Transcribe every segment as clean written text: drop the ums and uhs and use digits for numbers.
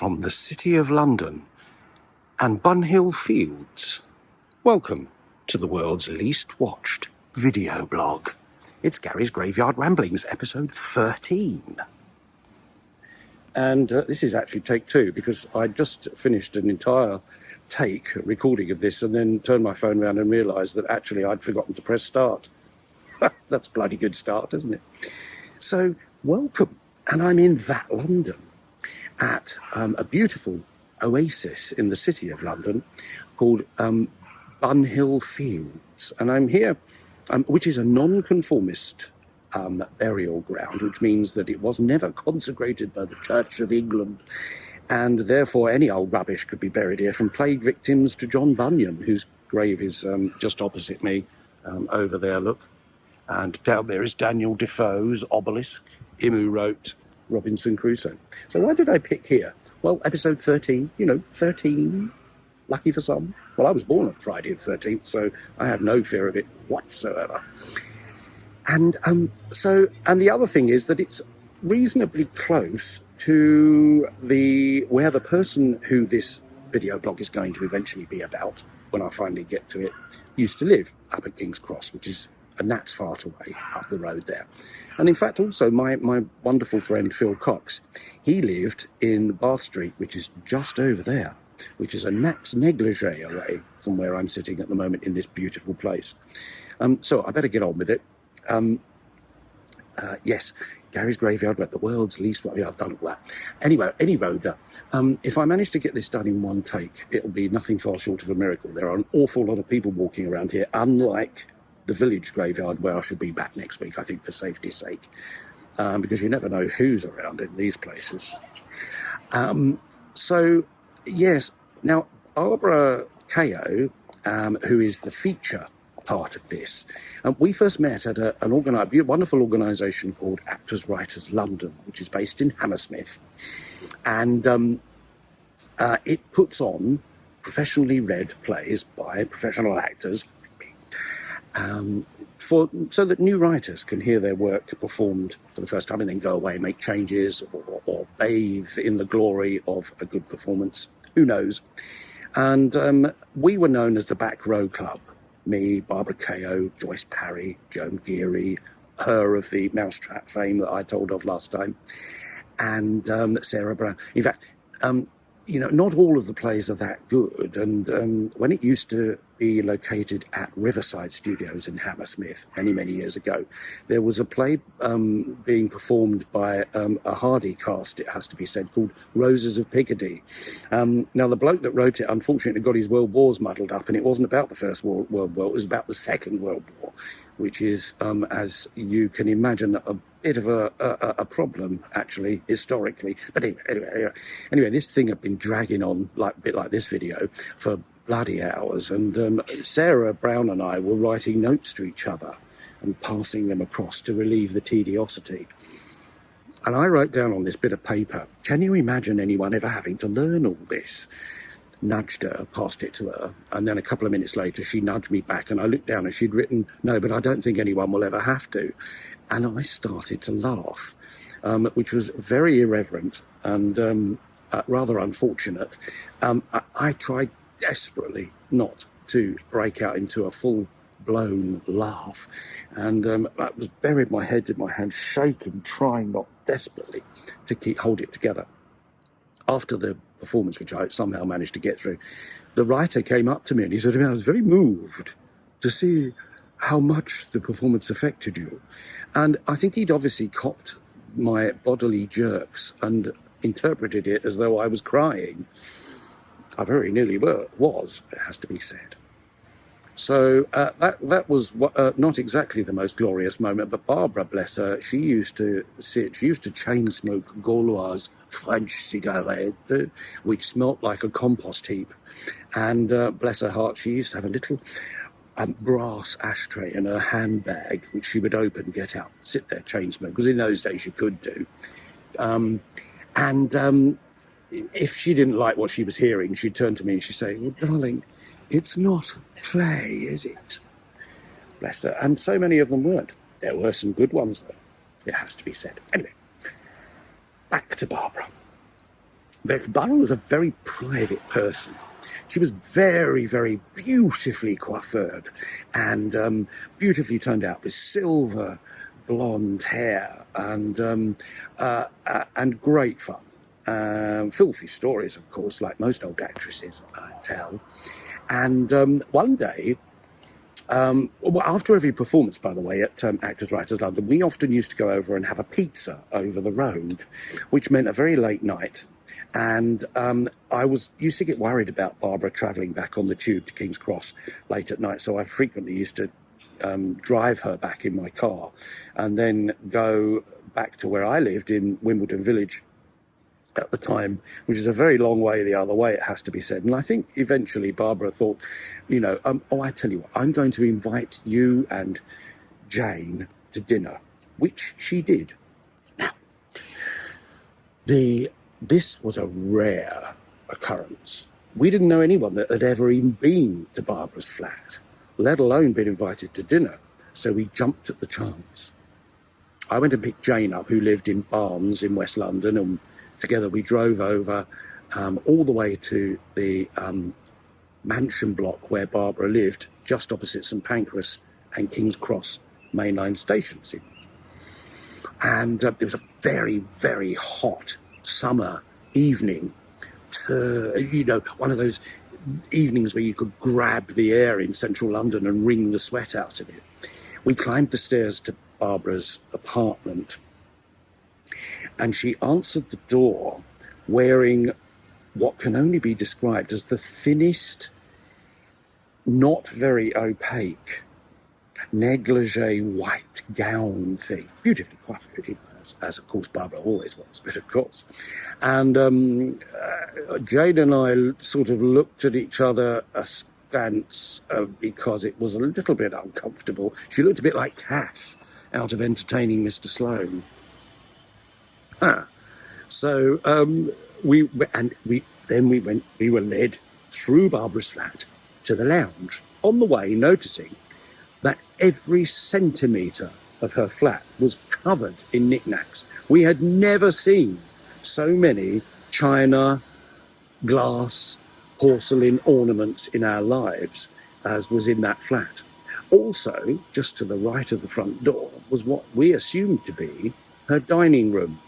from the City of London and Bunhill Fields. Welcome to the world's least watched video blog. It's Gary's Graveyard Ramblings, episode 13. And this is actually take 2, because I just finished an entire recording of this and then turned my phone around and realised that actually I'd forgotten to press start. That's a bloody good start, isn't it? So, welcome. And I'm in that London at a beautiful oasis in the City of London called Bunhill Fields. And I'm here, which is a non-conformist burial ground, which means that it was never consecrated by the Church of England, and therefore any old rubbish could be buried here, from plague victims to John Bunyan, whose grave is just opposite me over there, look. And down there is Daniel Defoe's obelisk, him who wrote Robinson Crusoe. So why did I pick here? Well, episode 13, 13, lucky for some. Well, I was born on Friday the 13th, so I had no fear of it whatsoever. And the other thing is that it's reasonably close to where the person who this video blog is going to eventually be about, when I finally get to it, used to live up at King's Cross, which is a gnat's fart away up the road there. And in fact, also, my wonderful friend Phil Cox, he lived in Bath Street, which is just over there, which is a gnat's negligee away from where I'm sitting at the moment in this beautiful place. So I better get on with it. Yes, Gary's Graveyard, but the world's least... Well, yeah, I've done all that. Anyway, if I manage to get this done in one take, it'll be nothing far short of a miracle. There are an awful lot of people walking around here, unlike the village graveyard where I should be back next week, I think, for safety's sake, because you never know who's around in these places. So, yes, now, Barbara Kao, who is the feature part of this, we first met at a wonderful organisation called Actors Writers London, which is based in Hammersmith, and it puts on professionally read plays by professional actors, so that new writers can hear their work performed for the first time and then go away and make changes or bathe in the glory of a good performance. Who knows? And we were known as the Back Row Club. Me, Barbara Kao, Joyce Parry, Joan Geary, her of the Mousetrap fame that I told of last time, and Sarah Brown. In fact, not all of the plays are that good. And when it used to be located at Riverside Studios in Hammersmith many, many years ago, there was a play being performed by a hardy cast, it has to be said, called Roses of Picardy. Now, the bloke that wrote it, unfortunately, got his world wars muddled up, and it wasn't about the First World War, it was about the Second World War, which is, as you can imagine, a bit of a problem, actually, historically. But anyway, this thing had been dragging on a bit like this video for bloody hours, and Sarah Brown and I were writing notes to each other and passing them across to relieve the tediosity. And I wrote down on this bit of paper, can you imagine anyone ever having to learn all this? Nudged her, passed it to her, and then a couple of minutes later she nudged me back, and I looked down and she'd written, no, but I don't think anyone will ever have to. And I started to laugh, which was very irreverent and rather unfortunate. I tried desperately not to break out into a full-blown laugh, and I was buried my head in my hands, shaking, trying not desperately to hold it together. After the performance, which I somehow managed to get through, the writer came up to me and he said to me, I was very moved to see how much the performance affected you. And I think he'd obviously copped my bodily jerks and interpreted it as though I was crying. I very nearly was, it has to be said. So that was not exactly the most glorious moment, but Barbara, bless her, she used to chain smoke Gauloise French cigarette, which smelt like a compost heap. And bless her heart, she used to have a little brass ashtray in her handbag, which she would open, get out, sit there, chain smoke, because in those days you could do. If she didn't like what she was hearing, she'd turn to me and she'd say, well, darling, it's not a play, is it? Bless her. And so many of them weren't. There were some good ones, though, it has to be said. Anyway, back to Barbara. Barbara was a very private person. She was very, very beautifully coiffured and beautifully turned out with silver blonde hair and great fun. Filthy stories, of course, like most old actresses tell. And one day, well, after every performance, by the way, at Actors Writers London, we often used to go over and have a pizza over the road, which meant a very late night. And I used to get worried about Barbara travelling back on the tube to King's Cross late at night, so I frequently used to drive her back in my car and then go back to where I lived in Wimbledon Village at the time, which is a very long way the other way, it has to be said. And I think eventually Barbara thought, I tell you what, I'm going to invite you and Jane to dinner, which she did. Now, this was a rare occurrence. We didn't know anyone that had ever even been to Barbara's flat, let alone been invited to dinner. So we jumped at the chance. I went and picked Jane up, who lived in Barnes in West London, and together we drove over all the way to the mansion block where Barbara lived, just opposite St Pancras and King's Cross mainline stations. And it was a very, very hot summer evening, one of those evenings where you could grab the air in central London and wring the sweat out of it. We climbed the stairs to Barbara's apartment, and she answered the door wearing what can only be described as the thinnest, not very opaque, negligee white gown thing, beautifully coiffed, as of course Barbara always was, but of course. And Jane and I sort of looked at each other askance because it was a little bit uncomfortable. She looked a bit like Kath out of Entertaining Mr. Sloane. So we were led through Barbara's flat to the lounge, on the way noticing that every centimetre of her flat was covered in knickknacks. We had never seen so many china, glass, porcelain ornaments in our lives as was in that flat. Also, just to the right of the front door was what we assumed to be her dining room,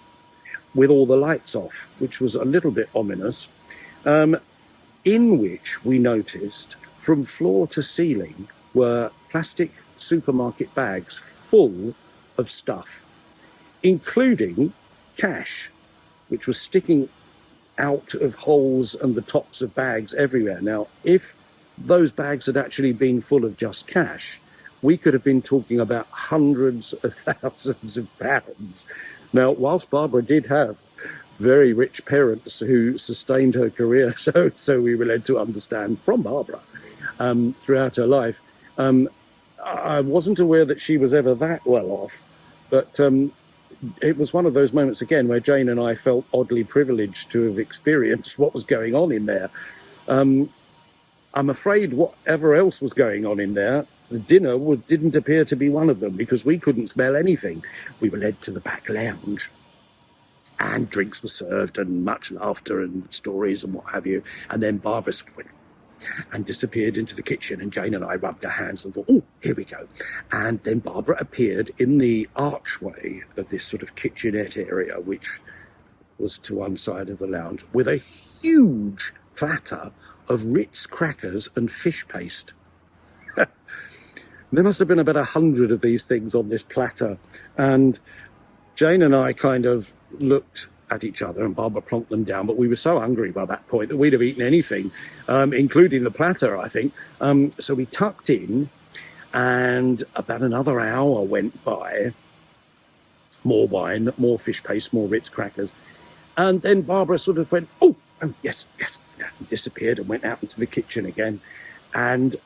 with all the lights off, which was a little bit ominous, in which we noticed from floor to ceiling were plastic supermarket bags full of stuff, including cash, which was sticking out of holes and the tops of bags everywhere. Now, if those bags had actually been full of just cash, we could have been talking about hundreds of thousands of pounds. Now, whilst Barbara did have very rich parents who sustained her career, so we were led to understand from Barbara throughout her life, I wasn't aware that she was ever that well off, but it was one of those moments again where Jane and I felt oddly privileged to have experienced what was going on in there. I'm afraid whatever else was going on in there, the dinner didn't appear to be one of them, because we couldn't smell anything. We were led to the back lounge, and drinks were served, and much laughter and stories and what have you. And then Barbara sort of went and disappeared into the kitchen, and Jane and I rubbed our hands and thought, oh, here we go. And then Barbara appeared in the archway of this sort of kitchenette area, which was to one side of the lounge, with a huge platter of Ritz crackers and fish paste. There must have been about 100 of these things on this platter. And Jane and I kind of looked at each other, and Barbara plonked them down, but we were so hungry by that point that we'd have eaten anything, including the platter, I think. So we tucked in, and about another hour went by. More wine, more fish paste, more Ritz crackers. And then Barbara sort of went, oh, yes, and disappeared and went out into the kitchen again, and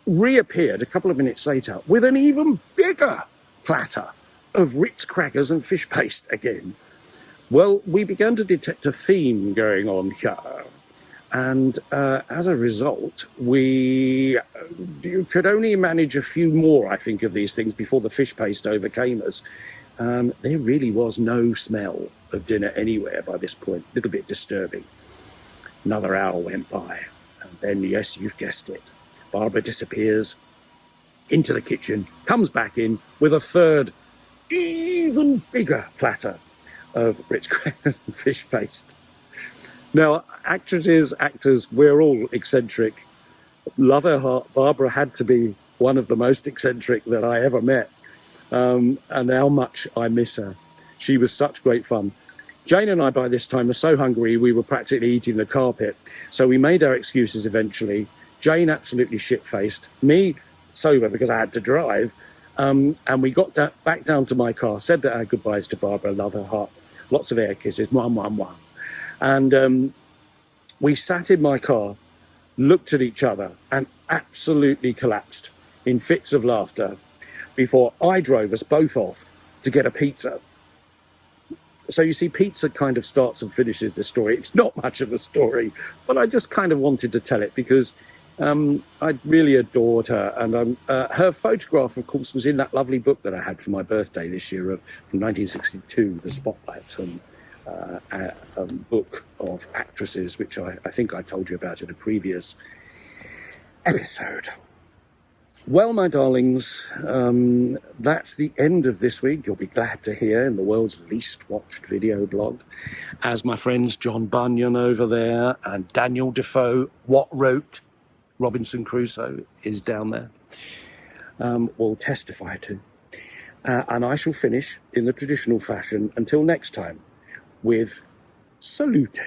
reappeared a couple of minutes later with an even bigger platter of Ritz crackers and fish paste again. Well, we began to detect a theme going on here. And as a result, we could only manage a few more, I think, of these things before the fish paste overcame us. there really was no smell of dinner anywhere by this point. A little bit disturbing. Another hour went by, and then, yes, you've guessed it, Barbara disappears into the kitchen, comes back in with a third, even bigger platter of rich crackers and fish paste. Now, actors, we're all eccentric. Love her heart, Barbara had to be one of the most eccentric that I ever met. And how much I miss her. She was such great fun. Jane and I, by this time, were so hungry we were practically eating the carpet. So we made our excuses eventually. Jane absolutely shit-faced. Me, sober because I had to drive. And we got back down to my car, said our goodbyes to Barbara, love her heart. Lots of air kisses, mwah, mwah, mwah. And we sat in my car, looked at each other, and absolutely collapsed in fits of laughter before I drove us both off to get a pizza. So you see, pizza kind of starts and finishes the story. It's not much of a story, but I just kind of wanted to tell it because I really adored her. And her photograph, of course, was in that lovely book that I had for my birthday this year from 1962, The Spotlight, book of actresses, which I think I told you about in a previous episode. Well, my darlings, that's the end of this week. You'll be glad to hear, in the world's least watched video blog, as my friends John Bunyan over there and Daniel Defoe, what wrote Robinson Crusoe, is down there, will testify to. And I shall finish in the traditional fashion until next time with salute.